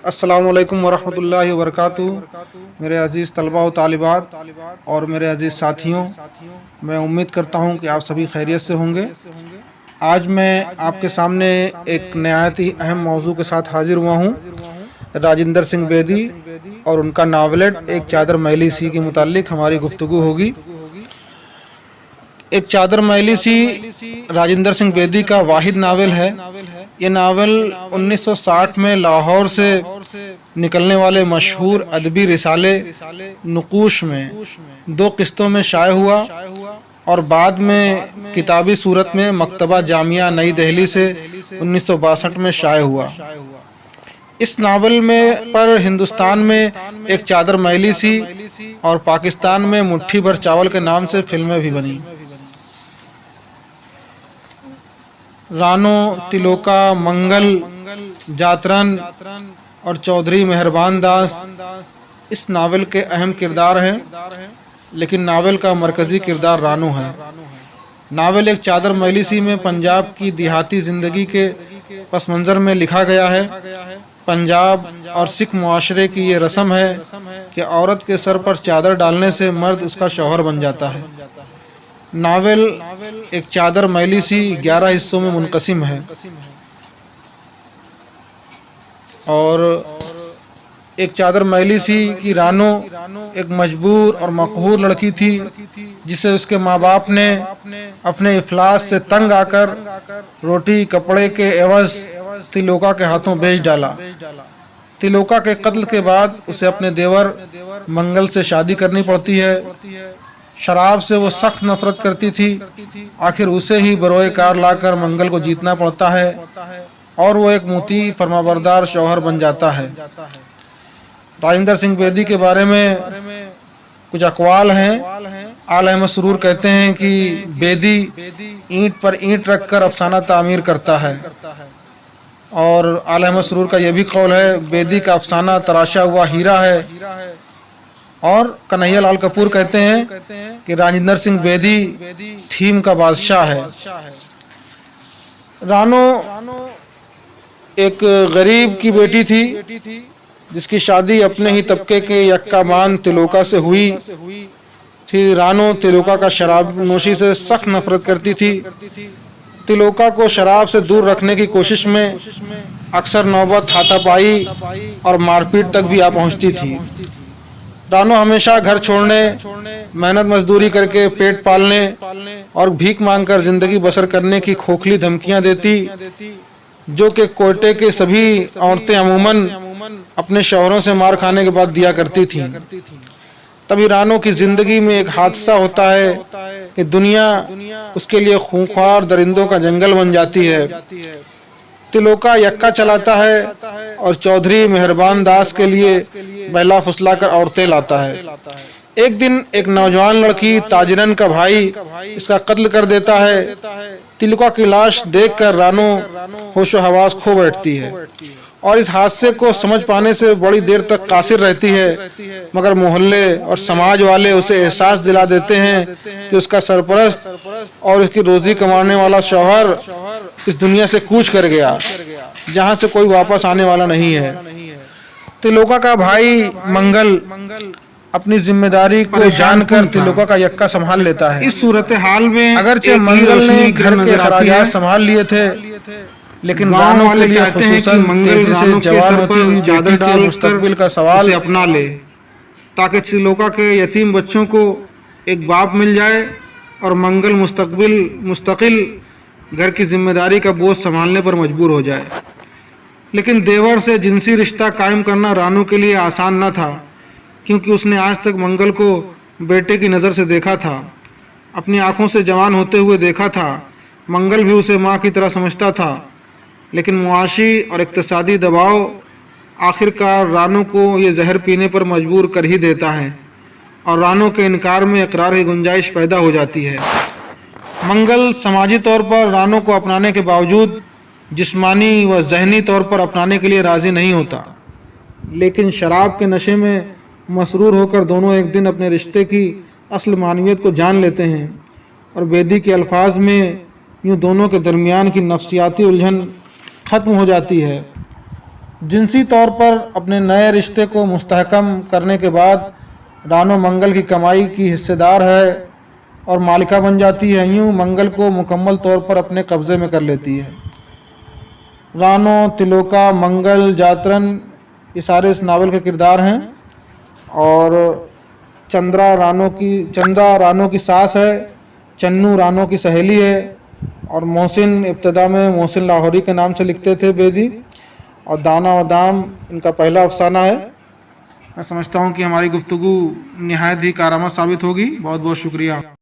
अस्सलामुअलैकुम वरहमतुल्लाहि वबरकातुहू। मेरे अज़ीज़ तलबा व तालिबात और मेरे अज़ीज़ साथियों, मैं उम्मीद करता हूँ कि आप सभी खैरियत से होंगे। आज मैं आपके सामने एक नहायत ही अहम मौजू के साथ हाजिर हुआ हूँ। राजिंदर सिंह बेदी और उनका नावलेट एक चादर मैली सी के मुताल्लिक हमारी गुफ्तगू होगी। एक चादर मैली सी राजिंदर सिंह बेदी का वाहिद नावल है। ये नावल 1960 में लाहौर से निकलने वाले मशहूर अदबी रिसाले नुकूश में 2 किस्तों में शाये हुआ और बाद में किताबी सूरत में मकतबा जामिया नई दिल्ली से 1962 में शाये हुआ। इस नावल में पर हिंदुस्तान में एक चादर मैली सी और पाकिस्तान में मुट्ठी भर चावल के नाम से फिल्में भी बनी। रानो, तिलोका, मंगल, जातरन और चौधरी मेहरबान दास इस नावल के अहम किरदार हैं, लेकिन नावल का मरकज़ी किरदार रानो है। नावल एक चादर मैली सी में पंजाब की देहाती ज़िंदगी के पस मंज़र में लिखा गया है। पंजाब और सिख मुआशरे की ये रस्म है कि औरत के सर पर चादर डालने से मर्द उसका शौहर बन जाता है। नावल एक चादर मैली सी 11 हिस्सों में मुनक़सिम है और एक चादर मैली सी की रानो एक मजबूर और मक़हूर लड़की थी, जिसे उसके माँ बाप ने अपने इफलास से तंग आकर रोटी कपड़े के एवज़ तिलोका के हाथों बेच डाला। तिलोका के कत्ल के बाद उसे अपने देवर मंगल से शादी करनी पड़ती है। शराब से वो सख्त नफरत करती थी। आखिर उसे ही बरोए कार लाकर मंगल को जीतना पड़ता है और वो एक मुती फरमाबरदार शौहर बन जाता है। राजिंदर सिंह बेदी के बारे में कुछ अक़वाल हैं। आला मसरूर कहते हैं कि बेदी ईंट पर ईंट रखकर अफसाना तामीर करता है, और आला मसरूर का यह भी कौल है बेदी का अफसाना तराशा हुआ हीरा है। और कन्हैया लाल कपूर कहते हैं कि राजिंदर सिंह बेदी थीम का बादशाह है। रानो एक गरीब की बेटी थी, जिसकी शादी अपने ही तबके के यक्का मान तिलोका से हुई थी। रानो तिलोका का शराब नोशी से सख्त नफरत करती थी। तिलोका को शराब से दूर रखने की कोशिश में अक्सर नौबत हाथापाई और मारपीट तक भी आ पहुंचती थी। रानो हमेशा घर छोड़ने, मेहनत मजदूरी करके पेट पालने और भीख मांगकर ज़िंदगी बसर करने की खोखली धमकियां देती, जो कि कोयटे के सभी औरतें अमूमन अपने शौहरों से मार खाने के बाद दिया करती थीं। तभी रानो की ज़िंदगी में एक हादसा होता है कि दुनिया उसके लिए खूंखार दरिंदों का जंगल बन जाती है। तिलोका यक्का चलाता है और चौधरी मेहरबान दास के लिए बैला फुसला कर औरतें लाता है। एक दिन एक नौजवान लड़की ताजिरन का भाई इसका कत्ल कर देता है। तिलोका की लाश देखकर रानो होशो हवास खो बैठती है और इस हादसे को समझ पाने से बड़ी देर तक कासिर रहती है, मगर मोहल्ले और समाज वाले उसे एहसास दिला देते हैं कि उसका सरपरस्त और उसकी रोजी कमाने वाला शौहर इस दुनिया से कूच कर गया, जहां से कोई वापस आने वाला नहीं है। तिलोका का भाई मंगल अपनी जिम्मेदारी को जानकर तिलोका का यक्का संभाल लेता है। इस सूरत हाल में अगरचे मंगल ने घर के खराजात संभाल लिए थे, लेकिन रानो वाले चाहते हैं कि मंगल रानो के सर पर चादर डालकर मुस्तकबिल का सवाल अपना ले, ताकि तिलोका के यतीम बच्चों को एक बाप मिल जाए और मंगल मुस्तकिल घर की जिम्मेदारी का बोझ संभालने पर मजबूर हो जाए। लेकिन देवर से जिनसी रिश्ता कायम करना रानो के लिए आसान न था, क्योंकि उसने आज तक मंगल को बेटे की नज़र से देखा था, अपनी आँखों से जवान होते हुए देखा था। मंगल भी उसे माँ की तरह समझता था, लेकिन मुआशी और इक़्तिसादी दबाव आखिरकार रानो को ये जहर पीने पर मजबूर कर ही देता है और रानो के इनकार में इकरार की गुंजाइश पैदा हो जाती है। मंगल समाजी तौर पर रानो को अपनाने के बावजूद जिस्मानी व जहनी तौर पर अपनाने के लिए राज़ी नहीं होता, लेकिन शराब के नशे में मसरूर होकर दोनों एक दिन अपने रिश्ते की असल मानवियत को जान लेते हैं और बेदी के अल्फाज में यूँ दोनों के दरमियान की नफ्सियाती उलझन ख़त्म हो जाती है। जिनसी तौर पर अपने नए रिश्ते को मुस्तहकम करने के बाद रानो मंगल की कमाई की हिस्सेदार है और मालिका बन जाती है। यूँ मंगल को मुकम्मल तौर पर अपने कब्ज़े में कर लेती है। रानो, तिलोका, मंगल, जातरन ये सारे इस नावल के किरदार हैं। और चंदा रानो की सास है, चन्नू रानो की सहेली है और मोहसिन इब्तदा में मोहसिन लाहौरी के नाम से लिखते थे बेदी। और दाना और दाम इनका पहला अफसाना है। मैं समझता हूँ कि हमारी गुफ्तगू निहायत ही कारामद साबित होगी। बहुत बहुत शुक्रिया।